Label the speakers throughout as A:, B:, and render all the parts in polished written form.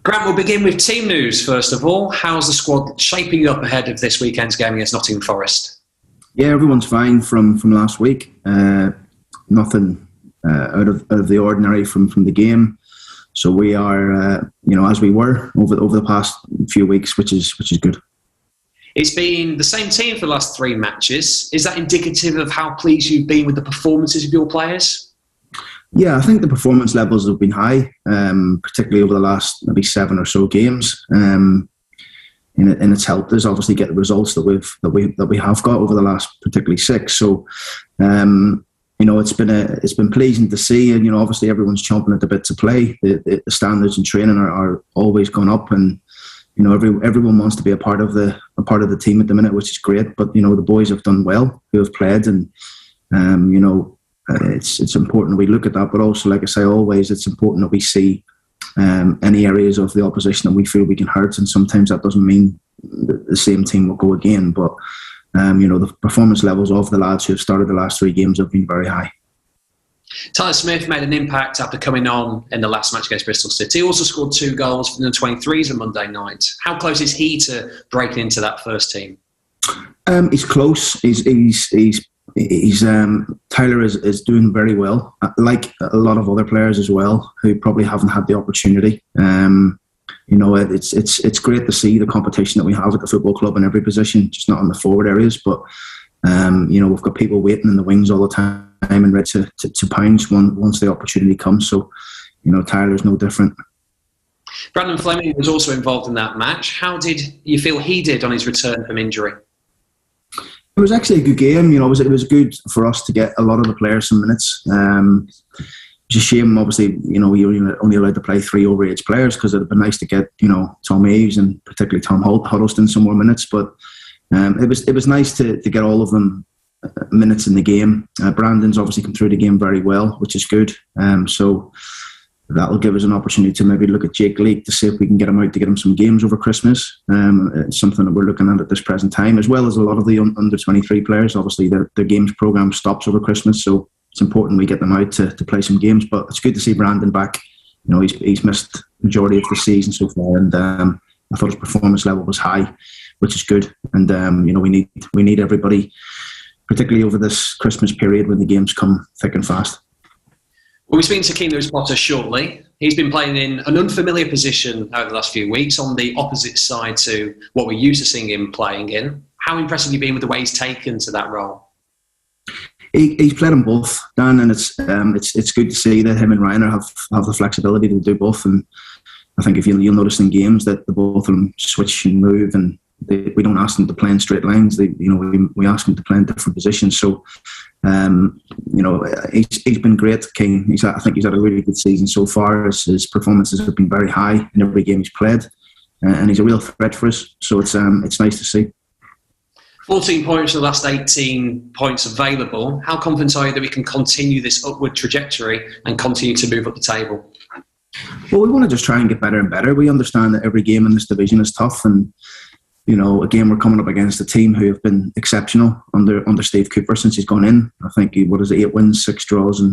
A: Grant, we'll begin with team news first of all. How's the squad shaping up ahead of this weekend's game against Nottingham Forest?
B: Yeah, everyone's fine from last week. Nothing out of the ordinary from the game. So we are, as we were over the past few weeks, which is good.
A: It's been the same team for the last 3 matches. Is that indicative of how pleased you've been with the performances of your players?
B: Yeah, I think the performance levels have been high, particularly over the last maybe 7 or so games. And it's helped us obviously get the results that we have got over the last particularly 6. So, it's been pleasing to see, and obviously everyone's chomping at the bit to play. The standards in training are always going up, and everyone wants to be a part of the team at the minute, which is great. But the boys have done well, who have played, and it's important that we look at that. But also, like I say, always it's important that we see any areas of the opposition that we feel we can hurt, and sometimes that doesn't mean the same team will go again. But the performance levels of the lads who have started the last 3 games have been very high.
A: Tyler Smith made an impact after coming on in the last match against Bristol City. He also scored 2 goals for the 23s on Monday night. How close is he to breaking into that first team?
B: He's close. Tyler is doing very well, like a lot of other players as well, who probably haven't had the opportunity. It's great to see the competition that we have at the football club in every position, just not in the forward areas. But we've got people waiting in the wings all the time and ready to pounce once the opportunity comes. So, Tyler's no different.
A: Brandon Fleming was also involved in that match. How did you feel he did on his return from injury?
B: It was actually a good game. It was good for us to get a lot of the players some minutes. It's a shame, obviously, you're only allowed to play 3 overage players, because it'd been nice to get, Tom Aves and particularly Tom Huddleston some more minutes. But it was nice to get all of them minutes in the game. Brandon's obviously come through the game very well, which is good. So that'll give us an opportunity to maybe look at Jake Leake to see if we can get him out to get him some games over Christmas. It's something that we're looking at this present time, as well as a lot of the under-23 players. Obviously, their games programme stops over Christmas, so it's important we get them out to play some games. But it's good to see Brandon back. He's missed the majority of the season so far, and I thought his performance level was high, which is good. And we need everybody, particularly over this Christmas period when the games come thick and fast.
A: We'll be speaking to Keane Lewis-Potter shortly. He's been playing in an unfamiliar position over the last few weeks, on the opposite side to what we're used to seeing him playing in. How impressed have you been with the way he's taken to that role?
B: He's played them both, Dan, and it's good to see that him and Ryan have the flexibility to do both. And I think if you'll notice in games that the both of them switch and move, and we don't ask them to play in straight lines. We ask them to play in different positions. So, he's been great, King. I think he's had a really good season so far. His performances have been very high in every game he's played, and he's a real threat for us. So it's nice to see.
A: 14 points for the last 18 points available. How confident are you that we can continue this upward trajectory and continue to move up the table?
B: Well, we want to just try and get better and better. We understand that every game in this division is tough, and again, we're coming up against a team who have been exceptional under Steve Cooper since he's gone in. I think 8 wins, 6 draws, 8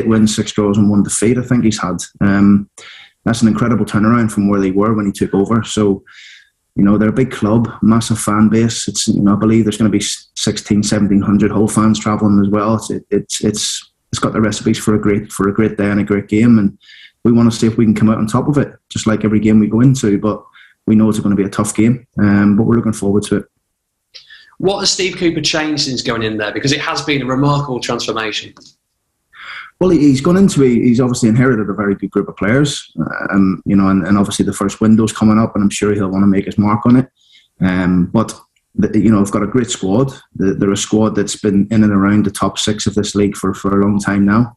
B: wins, 6 draws and 1 defeat. I think he's had. That's an incredible turnaround from where they were when he took over. So, they're a big club, massive fan base. It's I believe there's going to be 1,700 Hull fans travelling as well. It's got the recipes for a great day and a great game, and we want to see if we can come out on top of it, just like every game we go into. But we know it's going to be a tough game, but we're looking forward to it.
A: What has Steve Cooper changed since going in there? Because it has been a remarkable transformation.
B: Well, he's obviously inherited a very good group of players, and obviously the first window's coming up, and I'm sure he'll want to make his mark on it. But we've got a great squad. They're a squad that's been in and around the top 6 of this league for a long time now.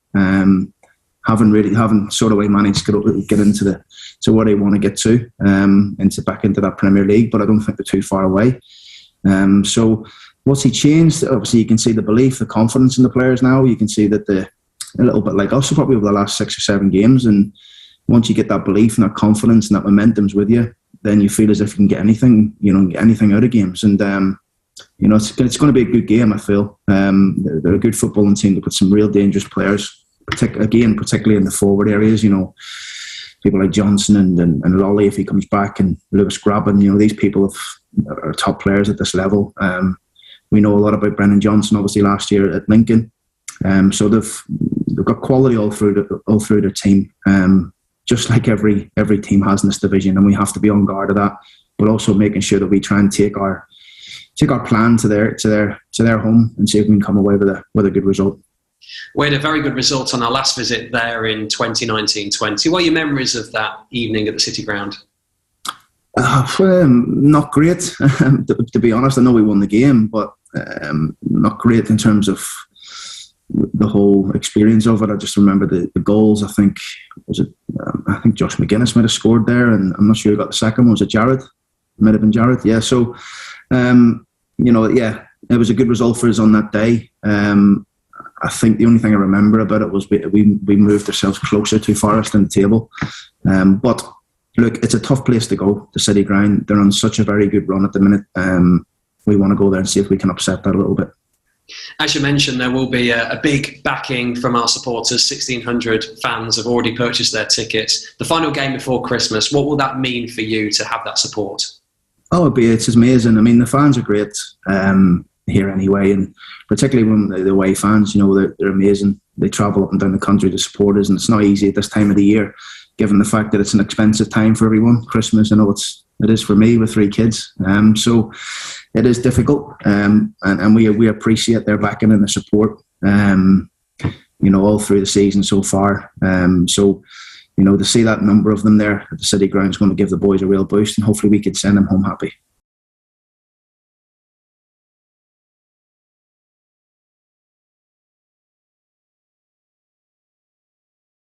B: Haven't sort of managed to get into to where they want to get to, back into that Premier League, but I don't think they're too far away. So what's he changed? Obviously, you can see the belief, the confidence in the players now. You can see that a little bit like us, probably over the last 6 or 7 games, and once you get that belief and that confidence and that momentum's with you, then you feel as if you can get anything, get anything out of games. And it's going to be a good game. I feel they're a good footballing team. They've got some real dangerous players, particularly in the forward areas. people like Johnson and Lolly if he comes back, and Lewis Grabban. These people are top players at this level. We know a lot about Brennan Johnson, obviously last year at Lincoln. So they've got quality all through their team. Just like every team has in this division, and we have to be on guard of that. But also making sure that we try and take our plan to their home and see if we can come away with a good result.
A: We had a very good result on our last visit there in 2019-20. What are your memories of that evening at the City Ground?
B: Not great, to be honest. I know we won the game, but not great in terms of the whole experience of it. I just remember the goals. I think Josh McGuinness might have scored there, and I'm not sure who got the second one. Was it Jared? It might have been Jared. Yeah. So, it was a good result for us on that day. I think the only thing I remember about it was we moved ourselves closer to Forest in the table. But look, it's a tough place to go, the City Ground. They're on such a very good run at the minute. We want to go there and see if we can upset that a little bit.
A: As you mentioned, there will be a big backing from our supporters. 1,600 fans have already purchased their tickets. The final game before Christmas, what will that mean for you to have that support?
B: Oh, it's amazing. I mean, the fans are great here anyway, and particularly when the away fans, they're amazing. They travel up and down the country to support us, and it's not easy at this time of the year, given the fact that it's an expensive time for everyone. Christmas, I know it is for me with 3 kids. So it is difficult, and we appreciate their backing and the support, all through the season so far. To see that number of them there at the City Ground is going to give the boys a real boost, and hopefully we could send them home happy.